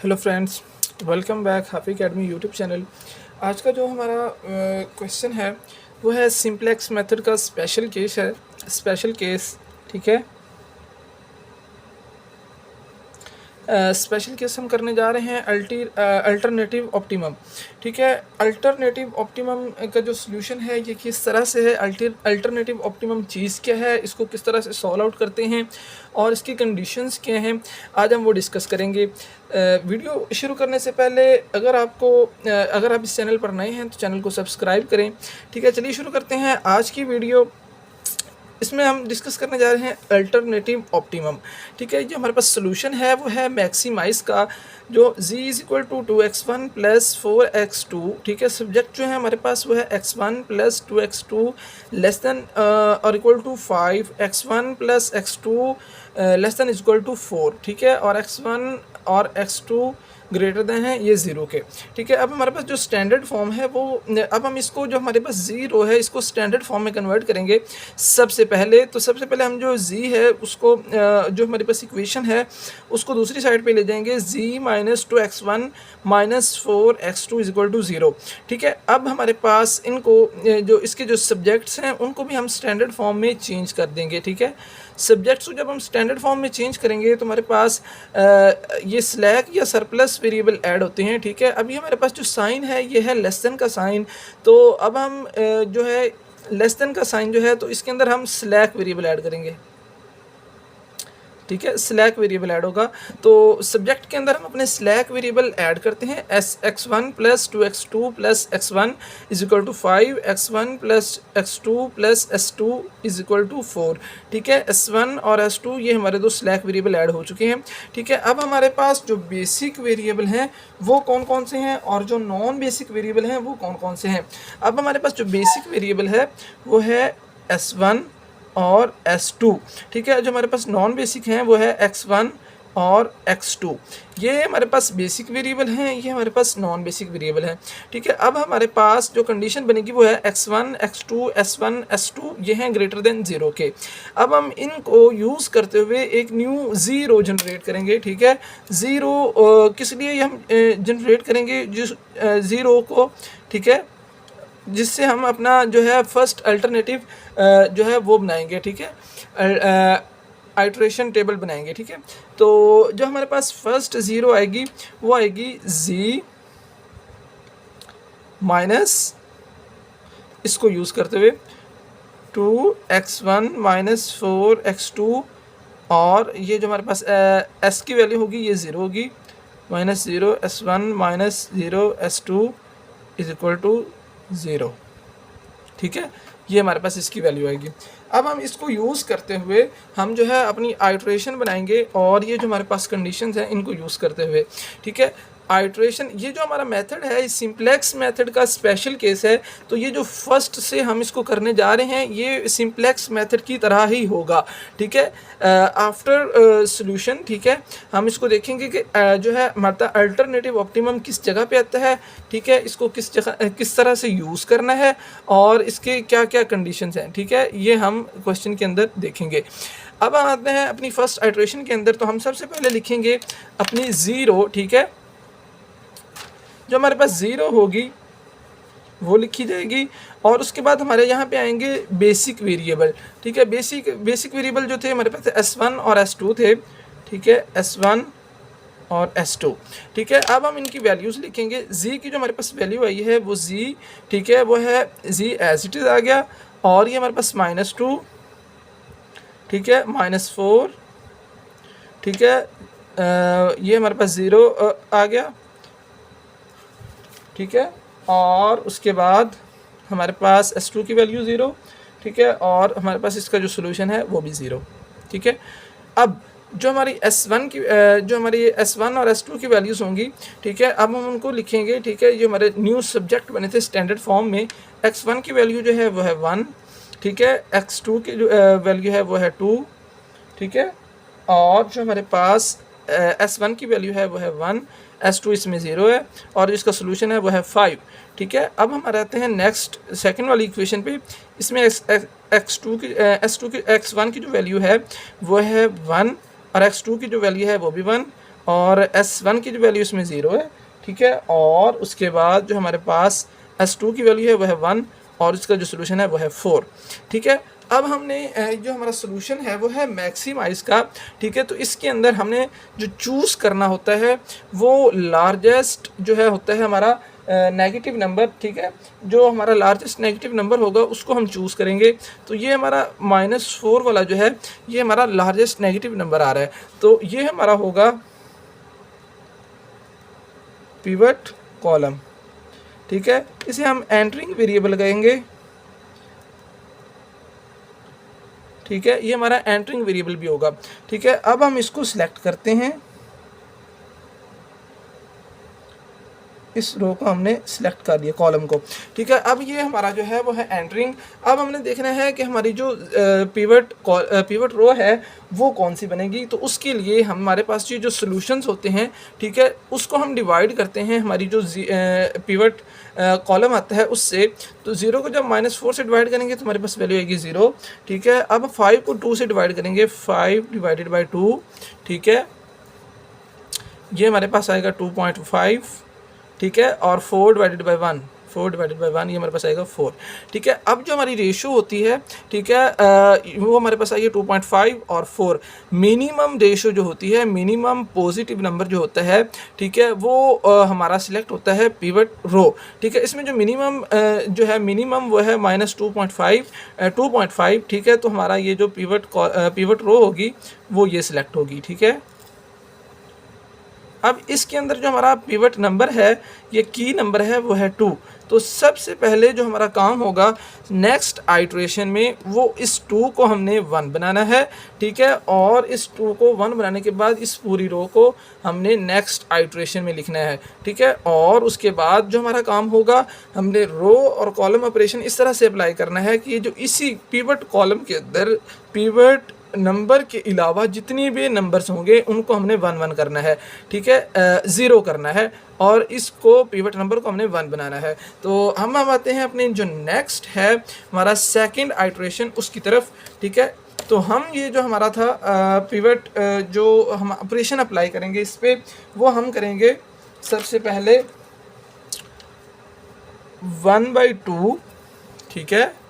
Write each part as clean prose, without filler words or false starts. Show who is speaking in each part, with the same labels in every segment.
Speaker 1: Hello friends, welcome back happy academy YouTube channel. आज का जो हमारा क्वेश्चन है वो है सिंप्लेक्स मेथड का स्पेशल केस। ठीक है, स्पेशल केस हम करने जा रहे हैं अल्टरनेटिव ऑप्टिमम। ठीक है, अल्टरनेटिव ऑप्टिमम का जो सोल्यूशन है ये किस तरह से है, अल्टरनेटिव ऑप्टिमम चीज़ क्या है, इसको किस तरह से सॉल्व आउट करते हैं और इसकी कंडीशंस क्या हैं, आज हम वो डिस्कस करेंगे। वीडियो शुरू करने से पहले अगर आप इस चैनल पर नए हैं तो चैनल को सब्सक्राइब करें। ठीक है, चलिए शुरू करते हैं आज की वीडियो। इसमें हम डिस्कस करने जा रहे हैं अल्टरनेटिव ऑप्टिमम। ठीक है, जो हमारे पास सोल्यूशन है वो है मैक्सिमाइज का, जो z is equal to 2x1 plus 4x2। ठीक है, सब्जेक्ट जो है हमारे पास वो है x1 plus 2x2 less than और equal to 5, x1 plus x2 less than is equal to 4। ठीक है, और x1 और x2 ग्रेटर देन है ये ज़ीरो के। ठीक है, अब हमारे पास जो स्टैंडर्ड फॉर्म है वो, अब हम इसको जो हमारे पास ज़ीरो है इसको स्टैंडर्ड फॉर्म में कन्वर्ट करेंगे। सबसे पहले हम जो z है उसको जो हमारे पास इक्वेशन है उसको दूसरी साइड पे ले जाएंगे, z minus 2x1 minus 4x2 is equal to 0। ठीक है, अब हमारे पास इनको जो इसके जो सब्जेक्ट्स हैं उनको भी हम स्टैंडर्ड फॉर्म में चेंज कर देंगे। ठीक है, सब्जेक्ट्स को जब हम स्टैंडर्ड फॉर्म में चेंज करेंगे तो हमारे पास ये स्लैक या सरप्लस वेरिएबल ऐड होते हैं। ठीक है, अभी हमारे पास जो साइन है ये है लेस देन का साइन, तो अब हम जो है लेस देन का साइन जो है तो इसके अंदर हम स्लैक वेरिएबल ऐड करेंगे। ठीक है, स्लैक वेरिएबल ऐड होगा, तो सब्जेक्ट के अंदर हम अपने स्लैक वेरिएबल ऐड करते हैं। x1 plus 2x2 plus x1 is equal to 5, x1 plus x2 plus s2 is equal to 4। ठीक है, s1 और s2 ये हमारे दो स्लैक वेरिएबल ऐड हो चुके हैं। ठीक है, अब हमारे पास जो बेसिक वेरिएबल हैं वो कौन कौन से हैं और जो नॉन बेसिक वेरिएबल हैं वो कौन कौन से हैं। अब हमारे पास जो बेसिक वेरिएबल है वो है s1 और s2। ठीक है, जो हमारे पास नॉन बेसिक हैं वो है x1 और x2। ये हमारे पास बेसिक वेरिएबल हैं, ये हमारे पास नॉन बेसिक वेरिएबल हैं। ठीक है, अब हमारे पास जो कंडीशन बनेगी वो है x1 x2 s1 s2 ये हैं ग्रेटर देन 0 के। अब हम इनको यूज़ करते हुए एक न्यू ज़ीरो जनरेट करेंगे। ठीक है, ज़ीरो किस लिए हम जनरेट करेंगे जिस ज़ीरो को, ठीक है, जिससे हम अपना जो है फर्स्ट अल्टरनेटिव जो है वो बनाएंगे। ठीक है, आइट्रेशन टेबल बनाएंगे। ठीक है, तो जो हमारे पास फर्स्ट ज़ीरो आएगी वो आएगी z माइनस इसको यूज़ करते हुए 2x1 माइनस 4x2, और ये जो हमारे पास s की वैल्यू होगी ये 0 होगी, minus 0 s1 minus 0 s2 is equal to 0। ठीक है, ये हमारे पास इसकी वैल्यू आएगी। अब हम इसको यूज़ करते हुए हम जो है अपनी आइट्रेशन बनाएंगे, और ये जो हमारे पास कंडीशंस हैं इनको यूज़ करते हुए, ठीक है, आइट्रेशन, ये जो हमारा मेथड है इस सिंप्लेक्स मेथड का स्पेशल केस है। तो ये जो फर्स्ट से हम इसको करने जा रहे हैं ये सिंप्लेक्स मेथड की तरह ही होगा। ठीक है, आफ्टर सॉल्यूशन, ठीक है, हम इसको देखेंगे कि जो है हमारा अल्टरनेटिव ऑप्टिमम किस जगह पे आता है। ठीक है, इसको किस तरह से यूज़ करना है और इसके क्या क्या कंडीशंस हैं। ठीक है, ये हम क्वेश्चन के अंदर देखेंगे। अब हम आते हैं अपनी फर्स्ट आइट्रेशन के अंदर, तो हम सबसे पहले लिखेंगे अपनी ज़ीरो। ठीक है, जो हमारे पास ज़ीरो होगी वो लिखी जाएगी, और उसके बाद हमारे यहाँ पे आएंगे बेसिक वेरिएबल। ठीक है, बेसिक वेरिएबल जो थे हमारे पास s1 और s2 थे। ठीक है, s1 और s2। ठीक है, अब हम इनकी वैल्यूज़ लिखेंगे। z की जो हमारे पास वैल्यू आई है वो z, ठीक है, वो है z एज इट इज़ आ गया, और ये हमारे पास -2, ठीक है, -4, ठीक है, ये हमारे पास 0 आ गया। ठीक है, और उसके बाद हमारे पास s2 की वैल्यू 0। ठीक है, और हमारे पास इसका जो सोल्यूशन है वो भी 0। ठीक है, अब जो हमारी s1 और s2 की वैल्यूज़ होंगी, ठीक है, अब हम उनको लिखेंगे। ठीक है, ये हमारे न्यू सब्जेक्ट बने थे स्टैंडर्ड फॉर्म में। x1 की वैल्यू जो है वो है 1। ठीक है, x2 की जो वैल्यू है वो है 2। ठीक है, और जो हमारे पास s1 की वैल्यू है वो है 1, s2 इसमें 0 है, और इसका सोल्यूशन है वो है 5। ठीक है, अब हम आते हैं नेक्स्ट सेकंड वाली इक्वेशन पे। इसमें s1 की जो वैल्यू है वो है 1, और x2 की जो वैल्यू है वो भी 1, और S1 की जो वैल्यू इसमें 0 है, ठीक है। और उसके बाद जो हमारे पास S2 की वैल्यू है वह है 1 और इसका जो सोल्यूशन है वो है 4, ठीक है। अब हमने जो हमारा सोल्यूशन है वो है मैक्सिमाइज का, ठीक है। तो इसके अंदर हमने जो चूज़ करना होता है वो लार्जेस्ट जो है होता है हमारा नेगेटिव नंबर, ठीक है। जो हमारा लार्जेस्ट नेगेटिव नंबर होगा उसको हम चूज़ करेंगे। तो ये हमारा -4 वाला जो है ये हमारा लार्जेस्ट नेगेटिव नंबर आ रहा है, तो ये हमारा होगा पिवट कॉलम, ठीक है। इसे हम एंटरिंग वेरिएबल कहेंगे, ठीक है। ये हमारा एंटरिंग वेरिएबल भी होगा, ठीक है। अब हम इसको सिलेक्ट करते हैं, इस रो को हमने सिलेक्ट कर लिया कॉलम को, ठीक है। अब ये हमारा जो है वो है एंटरिंग। अब हमने देखना है कि हमारी जो पिवट रो है वो कौन सी बनेगी। तो उसके लिए हमारे पास ये जो सॉल्यूशंस होते हैं, ठीक है, उसको हम डिवाइड करते हैं हमारी जो पिवट कॉलम आता है उससे। तो 0 को जब -4 से डिवाइड करेंगे तो हमारे पास वैल्यू आएगी 0, ठीक है। अब 5 को 2 से डिवाइड करेंगे, 5 डिवाइडेड बाई 2, ठीक है, ये हमारे पास आएगा 2.5, ठीक है। और 4 डिवाइडेड बाई 1, 4 डिवाइडेड बाई 1 ये हमारे पास आएगा 4, ठीक है। अब जो हमारी रेशो होती है, ठीक है, वो हमारे पास आई है 2.5 और 4। मिनिमम रेशो जो होती है, मिनिमम पॉजिटिव नंबर जो होता है, ठीक है, वो हमारा सिलेक्ट होता है पिवट रो, ठीक है। इसमें जो मिनिमम जो है मिनिमम वो है -2.5, ठीक है। तो हमारा ये जो पिवट रो होगी वो ये सिलेक्ट होगी, ठीक है। अब इसके अंदर जो हमारा पिवट नंबर है, ये की नंबर है वो है 2। तो सबसे पहले जो हमारा काम होगा नेक्स्ट आइट्रेशन में वो इस 2 को हमने 1 बनाना है, ठीक है। और इस 2 को 1 बनाने के बाद इस पूरी रो को हमने नेक्स्ट आइट्रेशन में लिखना है, ठीक है। और उसके बाद जो हमारा काम होगा हमने रो और कॉलम ऑपरेशन इस तरह से अप्लाई करना है कि जो इसी पिवट कॉलम के अंदर पिवट नंबर के अलावा जितनी भी नंबर्स होंगे उनको हमने 1 करना है, ठीक है, 0 करना है और इसको पिवट नंबर को हमने 1 बनाना है। तो हम आते हैं अपने जो नेक्स्ट है हमारा सेकंड आइट्रेशन उसकी तरफ, ठीक है। तो हम ये जो हमारा था पिवट जो हम ऑपरेशन अप्लाई करेंगे इस पर वो हम करेंगे सबसे पहले 1/2, ठीक है।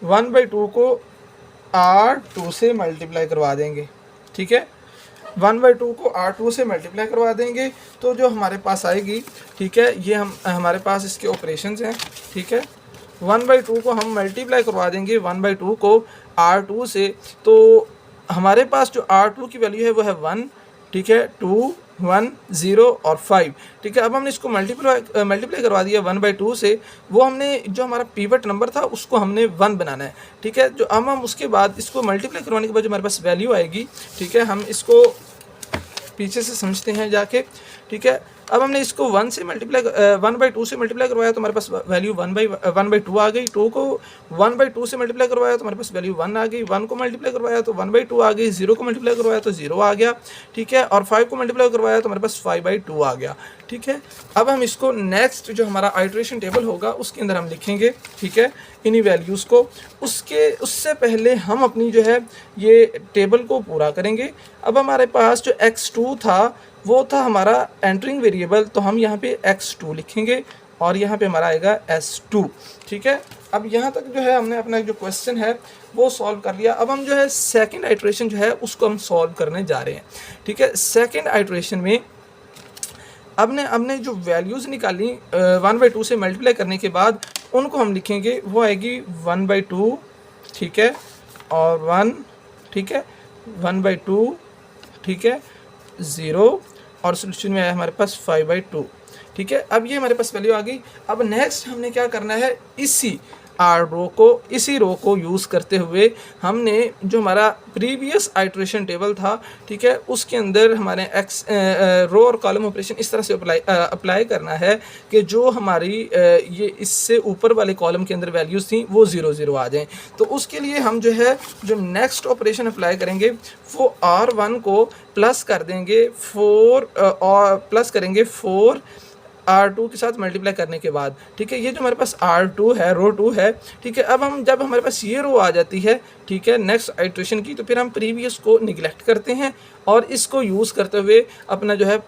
Speaker 1: 1/2 को R2 से मल्टीप्लाई करवा देंगे, ठीक है। 1/2 को R2 से मल्टीप्लाई करवा देंगे तो जो हमारे पास आएगी, ठीक है, ये हमारे पास इसके ऑपरेशंस हैं, ठीक है। 1/2 को हम मल्टीप्लाई करवा देंगे 1/2 को R2 से, तो हमारे पास जो R2 की वैल्यू है वो है 1, ठीक है, 2, 1, 0 और 5, ठीक है। अब हमने इसको मल्टीप्लाई करवा दिया 1/2 से, वो हमने जो हमारा पिवट नंबर था उसको हमने 1 बनाना है, ठीक है। जो अब हम उसके बाद इसको मल्टीप्लाई करवाने के बाद जो हमारे पास वैल्यू आएगी, ठीक है, हम इसको पीछे से समझते हैं जाके, ठीक है। अब हमने इसको 1/2 से मल्टीप्लाई करवाया तो हमारे पास वैल्यू 1/2 आ गई। 2 को 1/2 से मल्टीप्लाई करवाया तो हमारे पास वैल्यू 1 आ गई। 1 को मल्टीप्लाई करवाया तो 1/2 आ गई। 0 को मल्टीप्लाई करवाया तो 0 आ गया, ठीक है। और 5 को मल्टीप्लाई करवाया तो हमारे पास 5/2 आ गया, ठीक है। अब हम इसको नेक्स्ट जो हमारा आइट्रेशन टेबल होगा उसके अंदर हम लिखेंगे, ठीक है, इन्हीं वैल्यूज़ को। उससे पहले हम अपनी जो है ये टेबल को पूरा करेंगे। अब हमारे पास जो x2 था वो था हमारा एंटरिंग वेरिएबल, तो हम यहाँ पे x2 लिखेंगे और यहाँ पे हमारा आएगा s2, ठीक है। अब यहाँ तक जो है हमने अपना जो क्वेश्चन है वो सॉल्व कर लिया। अब हम जो है सेकंड आइट्रेशन जो है उसको हम सॉल्व करने जा रहे हैं, ठीक है। सेकंड आइट्रेशन में हमने जो वैल्यूज़ निकाली 1/2 से मल्टीप्लाई करने के बाद उनको हम लिखेंगे, वो आएगी 1/2, ठीक है, और 1, ठीक है, 1/2, ठीक है, 0 और सोल्यूशन में आया हमारे पास 5/2, ठीक है। अब ये हमारे पास वैल्यू आ गई। अब नेक्स्ट हमने क्या करना है, इसी रो को यूज़ करते हुए हमने जो हमारा प्रीवियस आइट्रेशन टेबल था, ठीक है, उसके अंदर हमारे रो और कॉलम ऑपरेशन इस तरह से अप्लाई करना है कि जो हमारी ये इससे ऊपर वाले कॉलम के अंदर वैल्यूज़ थी वो 0 0 आ जाएं। तो उसके लिए हम जो है जो नेक्स्ट ऑपरेशन अप्लाई करेंगे वो R1 को प्लस कर देंगे 4 और प्लस करेंगे 4 R2 के साथ मल्टीप्लाई करने के बाद, ठीक है, ये जो हमारे पास R2 है, रो 2 है, ठीक है। अब हम जब हमारे पास ये रो आ जाती है, ठीक है, नेक्स्ट आइट्रेशन की, तो फिर हम प्रीवियस को निगलेक्ट करते हैं और इसको यूज़ करते हुए अपना जो है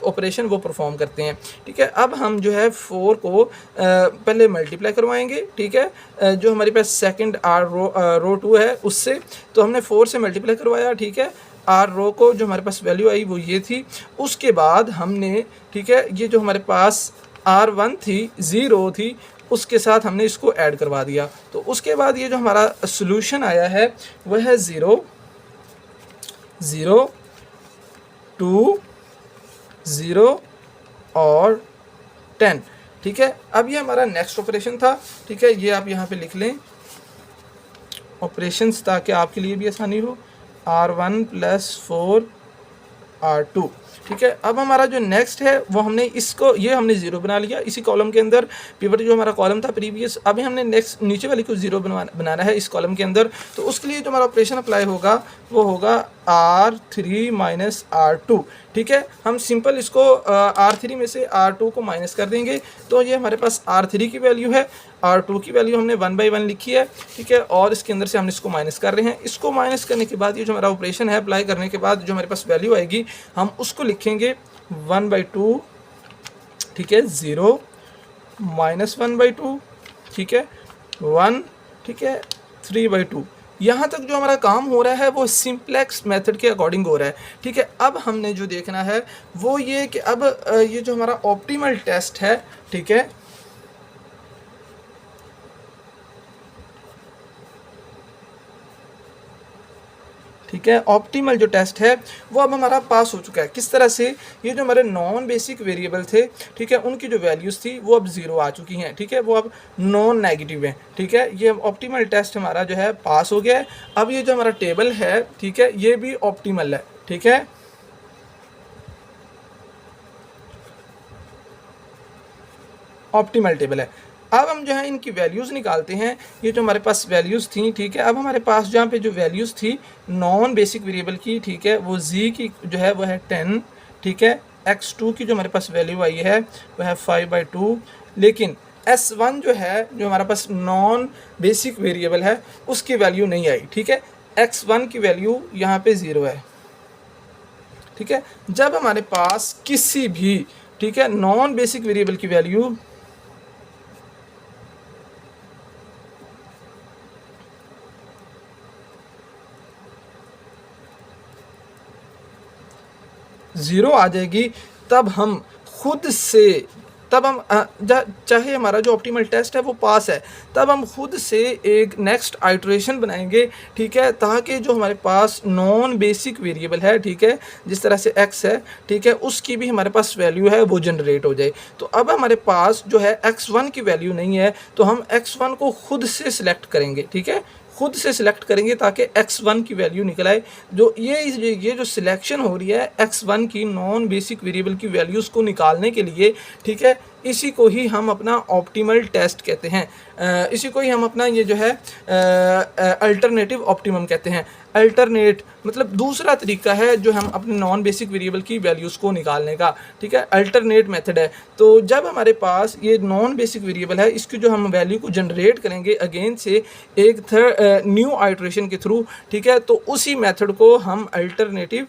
Speaker 1: ऑपरेशन वो परफॉर्म करते हैं, ठीक है। अब हम जो है 4 को पहले मल्टीप्लाई करवाएंगे, ठीक है, जो हमारे पास सेकंड रो 2 है उससे, तो हमने 4 से मल्टीप्लाई करवाया, ठीक है। आर रो को जो हमारे पास वैल्यू आई वो ये थी। उसके बाद हमने, ठीक है, ये जो हमारे पास R1 थी, 0 थी, उसके साथ हमने इसको ऐड करवा दिया। तो उसके बाद ये जो हमारा सोल्यूशन आया है वह है 0 0 2 0 और 10, ठीक है। अब ये हमारा नेक्स्ट ऑपरेशन था, ठीक है, ये आप यहाँ पे लिख लें ऑपरेशंस, ताकि आपके लिए भी आसानी हो। R1 + 4 R2, ठीक है। अब हमारा जो नेक्स्ट है वो हमने इसको, ये हमने 0 बना लिया इसी कॉलम के अंदर, पिवट जो हमारा कॉलम था प्रीवियस। अभी हमने नेक्स्ट नीचे वाली को 0 बनाना है इस कॉलम के अंदर, तो उसके लिए जो हमारा ऑपरेशन अप्लाई होगा वो होगा R3 - R2, ठीक है। हम सिंपल इसको R3 में से R2 को माइनस कर देंगे, तो ये हमारे पास R3 की वैल्यू है, R2 की वैल्यू हमने 1/1 लिखी है, ठीक है, और इसके अंदर से हम इसको माइनस कर रहे हैं। इसको माइनस करने के बाद ये जो हमारा ऑपरेशन है अप्लाई करने के बाद जो हमारे पास वैल्यू आएगी हम उसको लिखेंगे 1/2, ठीक है, 0 - 1/2, ठीक है, 1, ठीक है, 3/2। यहाँ तक जो हमारा काम हो रहा है वो सिंप्लेक्स मेथड के अकॉर्डिंग हो रहा है, ठीक है। अब हमने जो देखना है वो ये कि अब ये जो हमारा ऑप्टिमल टेस्ट है, ठीक है, ठीक है, ऑप्टिमल जो टेस्ट है वो अब हमारा पास हो चुका है। किस तरह से? ये जो हमारे नॉन बेसिक वेरिएबल थे, ठीक है, उनकी जो वैल्यूज़ थी वो अब 0 आ चुकी हैं, ठीक है, वो अब नॉन नेगेटिव हैं, ठीक है। ये ऑप्टिमल टेस्ट हमारा जो है पास हो गया है। अब ये जो हमारा टेबल है, ठीक है, ये भी ऑप्टिमल है, ठीक है, ऑप्टिमल टेबल है। अब हम जो है इनकी वैल्यूज़ निकालते हैं। ये जो हमारे पास वैल्यूज़ थी, ठीक है, अब हमारे पास जहाँ पे जो वैल्यूज़ थी नॉन बेसिक वेरिएबल की, ठीक है, वो z की जो है वो है 10, ठीक है, x2 की जो हमारे पास वैल्यू आई है वह है 5/2, लेकिन s1 जो है जो हमारे पास नॉन बेसिक वेरिएबल है उसकी वैल्यू नहीं आई, ठीक है, x1 की वैल्यू यहाँ पे 0 है, ठीक है। जब हमारे पास किसी भी, ठीक है, नॉन बेसिक वेरिएबल की वैल्यू ज़ीरो आ जाएगी, तब हम खुद से, तब हम चाहे हमारा जो ऑप्टिमल टेस्ट है वो पास है, तब हम खुद से एक नेक्स्ट आइट्रेशन बनाएंगे, ठीक है, ताकि जो हमारे पास नॉन बेसिक वेरिएबल है, ठीक है, जिस तरह से x है, ठीक है, उसकी भी हमारे पास वैल्यू है वो जनरेट हो जाए। तो अब हमारे पास जो है x1 की वैल्यू नहीं है, तो हम x1 को खुद से सिलेक्ट करेंगे, ठीक है, खुद से सिलेक्ट करेंगे ताकि x1 की वैल्यू निकल आए। जो ये जो सिलेक्शन हो रही है x1 की नॉन बेसिक वेरिएबल की वैल्यूज़ को निकालने के लिए, ठीक है, इसी को ही हम अपना ऑप्टिमल टेस्ट कहते हैं। इसी को ही हम अपना ये जो है अल्टरनेटिव ऑप्टिमम कहते हैं। अल्टरनेट मतलब दूसरा तरीका है जो हम अपने नॉन बेसिक वेरिएबल की वैल्यूज़ को निकालने का, ठीक है, अल्टरनेट मेथड है। तो जब हमारे पास ये नॉन बेसिक वेरिएबल है, इसकी जो हम वैल्यू को जनरेट करेंगे अगेन से एक न्यू आइट्रेशन के थ्रू, ठीक है, तो उसी मेथड को हम अल्टरनेटिव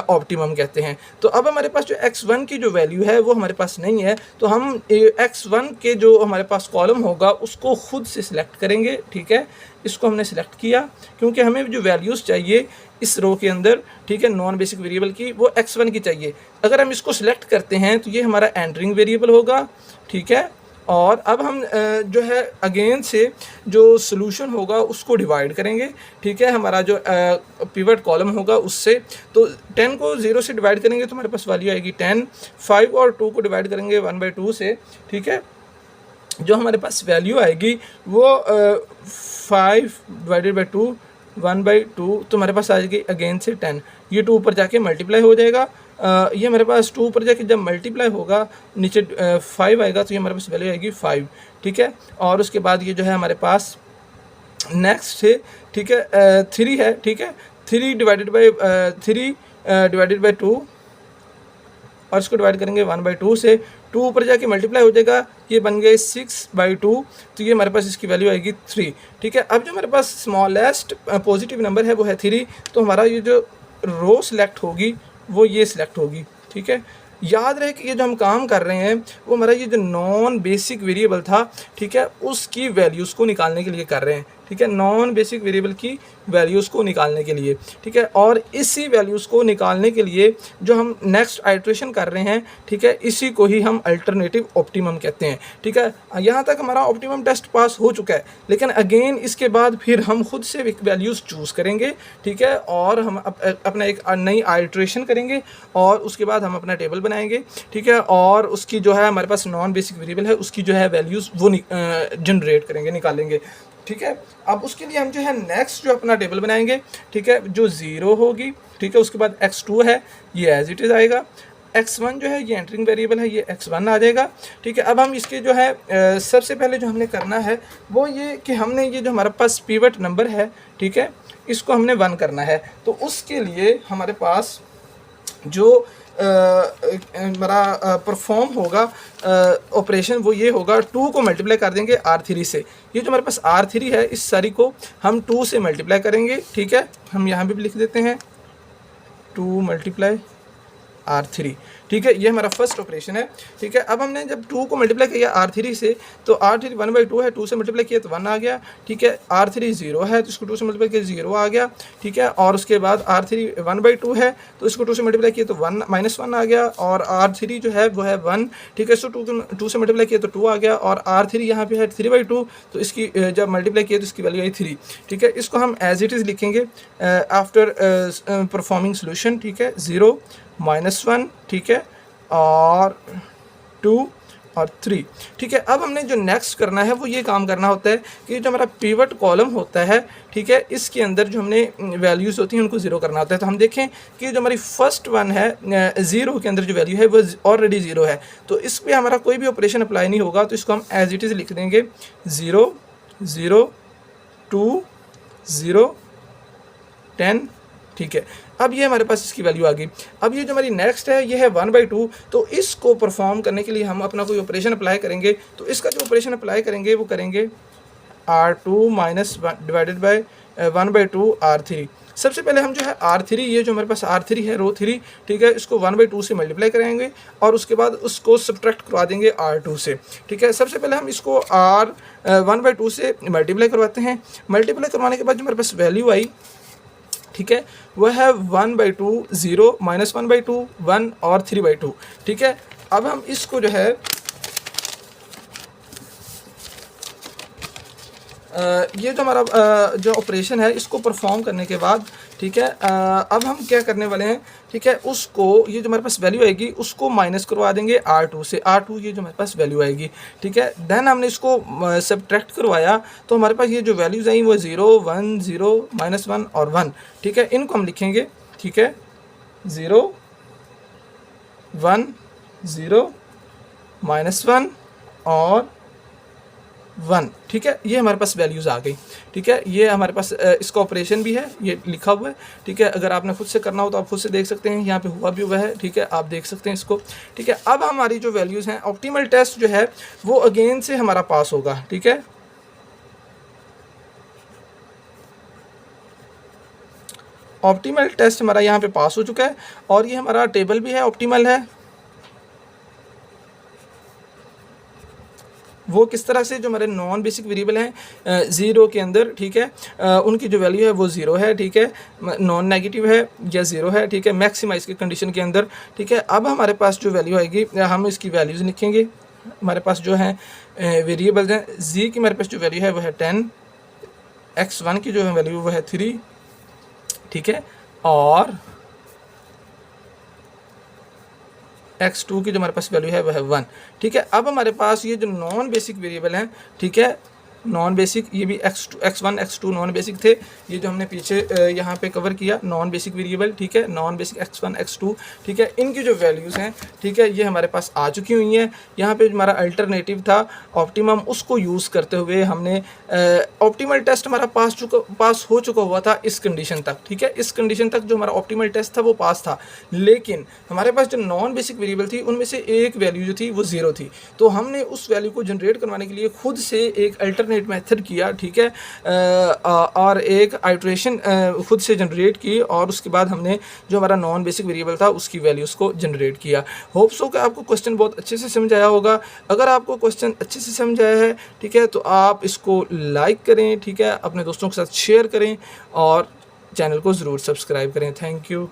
Speaker 1: ऑप्टिमम कहते हैं। तो अब हमारे पास जो x1 की जो वैल्यू है वो हमारे पास नहीं है, तो हम x1 के जो हमारे पास कॉलम होगा उसको खुद से सिलेक्ट करेंगे, ठीक है, इसको हमने सिलेक्ट किया क्योंकि हमें जो वैल्यूज़ चाहिए इस रो के अंदर, ठीक है, नॉन बेसिक वेरिएबल की वो x1 की चाहिए। अगर हम इसको सिलेक्ट करते हैं तो ये हमारा एंटरिंग वेरिएबल होगा, ठीक है, और अब हम जो है अगेन से जो सोल्यूशन होगा उसको डिवाइड करेंगे, ठीक है, हमारा जो पिवट कॉलम होगा उससे। तो 10 को 0 से डिवाइड करेंगे तो हमारे पास वैल्यू आएगी 10, 5 और 2 को डिवाइड करेंगे 1/2 से, ठीक है, जो हमारे पास वैल्यू आएगी वो 5/2 1/2, तो हमारे पास आ जाएगी अगेन से 10। ये 2 ऊपर जाके मल्टीप्लाई हो जाएगा, ये हमारे पास 2 ऊपर जाके जब मल्टीप्लाई होगा नीचे 5 आएगा, तो ये हमारे पास वैल्यू आएगी 5, ठीक है। और उसके बाद ये जो है हमारे पास नेक्स्ट है, ठीक है, 3 है, ठीक है, 3 डिवाइडेड बाई 2 और इसको डिवाइड करेंगे 1/2 से, 2 ऊपर जाके मल्टीप्लाई हो जाएगा, ये बन गए 6/2, तो ये हमारे पास इसकी वैल्यू आएगी 3। ठीक है, अब जो हमारे पास स्मॉलेस्ट पॉजिटिव नंबर है वो है 3, तो हमारा ये जो रो सिलेक्ट होगी वो ये सिलेक्ट होगी। ठीक है, याद रहे कि ये जो हम काम कर रहे हैं वो हमारा ये जो नॉन बेसिक वेरिएबल था, ठीक है, उसकी वैल्यूज़ को निकालने के लिए कर रहे हैं। ठीक है, नॉन बेसिक वेरिएबल की वैल्यूज़ को निकालने के लिए। ठीक है, और इसी वैल्यूज़ को निकालने के लिए जो हम नेक्स्ट आइट्रेशन कर रहे हैं, ठीक है, इसी को ही हम अल्टरनेटिव ऑप्टिमम कहते हैं। ठीक है, यहाँ तक हमारा ऑप्टिमम टेस्ट पास हो चुका है, लेकिन अगेन इसके बाद फिर हम खुद से एक वैल्यूज़ चूज़ करेंगे। ठीक है, और हम अपना एक नई आइट्रेशन करेंगे और उसके बाद हम अपना टेबल बनाएंगे। ठीक है, और उसकी जो है हमारे पास नॉन बेसिक वेरिएबल है उसकी जो है वैल्यूज़ वो जनरेट करेंगे, निकालेंगे। ठीक है, अब उसके लिए हम जो है नेक्स्ट जो अपना टेबल बनाएंगे, ठीक है, जो 0 होगी। ठीक है, उसके बाद x2 है, ये एज इट इज़ आएगा। x1 जो है ये एंटरिंग वेरिएबल है, ये x1 आ जाएगा। ठीक है, अब हम इसके जो है सबसे पहले जो हमने करना है वो ये कि हमने ये जो हमारे पास पिवट नंबर है, ठीक है, इसको हमने 1 करना है। तो उसके लिए हमारे पास जो हमारा परफॉर्म होगा ऑपरेशन वो ये होगा, 2 को मल्टीप्लाई कर देंगे R3 से। ये जो हमारे पास R3 है इस सारी को हम 2 से मल्टीप्लाई करेंगे। ठीक है, हम यहाँ भी लिख देते हैं 2 × R3। ठीक है, ये हमारा फर्स्ट ऑपरेशन है। ठीक है, अब हमने जब 2 को मल्टीप्लाई किया R3 से, तो R3 1/2 है, 2 से मल्टीप्लाई किया तो 1 आ गया। ठीक है, R3 0 है तो इसको 2 से मल्टीप्लाई किया 0 आ गया। ठीक है, और उसके बाद R3 1/2 है तो इसको 2 से मल्टीप्लाई किया तो -1 आ गया, और R3 जो है वो है 1। ठीक है, इसको 2 से मल्टीप्लाई किया तो 2 आ गया, और R3 यहाँ पे है 3/2, तो इसकी जब मल्टीप्लाई किया तो इसकी वैल्यू आई 3। ठीक है, इसको हम एज इट इज़ लिखेंगे आफ्टर परफॉर्मिंग सोल्यूशन। ठीक है, 0 -1, ठीक है, और 2 और 3। ठीक है, अब हमने जो नेक्स्ट करना है वो ये काम करना होता है कि जो हमारा पिवट कॉलम होता है, ठीक है, इसके अंदर जो हमने वैल्यूज़ होती हैं उनको 0 करना होता है। तो हम देखें कि जो हमारी फर्स्ट वन है 0 के अंदर जो वैल्यू है वो ऑलरेडी 0 है, तो इस पर हमारा कोई भी ऑपरेशन अप्लाई नहीं होगा, तो इसको हम एज इट इज़ लिख देंगे 0 0 2 0 10। ठीक है, अब ये हमारे पास इसकी वैल्यू आ गई। अब ये जो हमारी नेक्स्ट है ये है 1/2, तो इसको परफॉर्म करने के लिए हम अपना कोई ऑपरेशन अप्लाई करेंगे। तो इसका जो ऑपरेशन अप्लाई करेंगे वो करेंगे R2 डिवाइडेड बाय 1/2 R3। सबसे पहले हम जो है R3, ये जो हमारे पास R3 है रो 3, ठीक है, इसको 1/2 से मल्टीप्लाई कराएंगे और उसके बाद उसको सब्ट्रैक्ट करवा देंगे R2 से। ठीक है, सबसे पहले हम इसको 1/2 से मल्टीप्लाई करवाते हैं। मल्टीप्लाई करवाने के बाद जो हमारे पास वैल्यू आई, ठीक है, वह है 1/2 0 -1/2 1 और 3/2। ठीक है, अब हम इसको जो है ये जो हमारा जो ऑपरेशन है इसको परफॉर्म करने के बाद, ठीक है, अब हम क्या करने वाले हैं, ठीक है, उसको ये जो हमारे पास वैल्यू आएगी उसको माइनस करवा देंगे R2 से। R2 ये जो हमारे पास वैल्यू आएगी। ठीक है, देन हमने इसको सब्ट्रैक्ट करवाया तो हमारे पास ये जो वैल्यूज़ आई वो 0 1 0 -1 और 1। ठीक है, इनको हम लिखेंगे। ठीक है, 0 1 0 -1 और 1। ठीक है, ये हमारे पास वैल्यूज़ आ गई। ठीक है, ये हमारे पास इसका ऑपरेशन भी है, ये लिखा हुआ है। ठीक है, अगर आपने खुद से करना हो तो आप खुद से देख सकते हैं, यहाँ पे हुआ भी हुआ है। ठीक है, आप देख सकते हैं इसको। ठीक है, अब हमारी जो वैल्यूज़ हैं, ऑप्टिमल टेस्ट जो है वो अगेन से हमारा पास होगा। ठीक है, ऑप्टिमल टेस्ट हमारा यहाँ पे पास हो चुका है और ये हमारा टेबल भी है, ऑप्टिमल है। वो किस तरह से, जो हमारे नॉन बेसिक वेरिएबल हैं 0 के अंदर, ठीक है, उनकी जो वैल्यू है वो 0 है। ठीक है, नॉन नेगेटिव है या 0 है। ठीक है, मैक्सिमाइज की कंडीशन के अंदर। ठीक है, अब हमारे पास जो वैल्यू आएगी हम इसकी वैल्यूज़ लिखेंगे। हमारे पास जो है वेरिएबल्स हैं, जी की हमारे पास जो वैल्यू है वो है 10, x1 की जो है वैल्यू वो है 3। ठीक है, और x2 की जो हमारे पास वैल्यू है वह है 1। ठीक है, अब हमारे पास ये जो नॉन बेसिक वेरिएबल हैं, ठीक है, नॉन बेसिक, ये भी x1 x2 नॉन बेसिक थे, ये जो हमने पीछे यहाँ पे कवर किया नॉन बेसिक वेरिएबल, ठीक है, नॉन बेसिक x1 x2, ठीक है, इनकी जो वैल्यूज़ हैं, ठीक है, ये हमारे पास आ चुकी हुई हैं। यहाँ पे हमारा अल्टरनेटिव था ऑप्टिमम, उसको यूज़ करते हुए हमने ऑप्टिमल टेस्ट हमारा पास हो चुका हुआ था इस कंडीशन तक, ठीक है, इस कंडीशन तक जो हमारा ऑप्टिमल टेस्ट था वो पास था। लेकिन हमारे पास जो नॉन बेसिक वेरिएबल थी उनमें से एक वैल्यू जो थी वो 0 थी, तो हमने उस वैल्यू को जनरेट करवाने के लिए खुद से एक अल्टरनेट मेथड किया, ठीक है, और एक आइट्रेशन खुद से जनरेट की, और उसके बाद हमने जो हमारा नॉन बेसिक वेरिएबल था उसकी वैल्यूज़ को जनरेट किया। होप सो कि आपको क्वेश्चन बहुत अच्छे से समझ आया होगा। अगर आपको क्वेश्चन अच्छे से समझ आया है, ठीक है, तो आप इसको लाइक करें, ठीक है, अपने दोस्तों के साथ शेयर करें और चैनल को ज़रूर सब्सक्राइब करें। Thank you.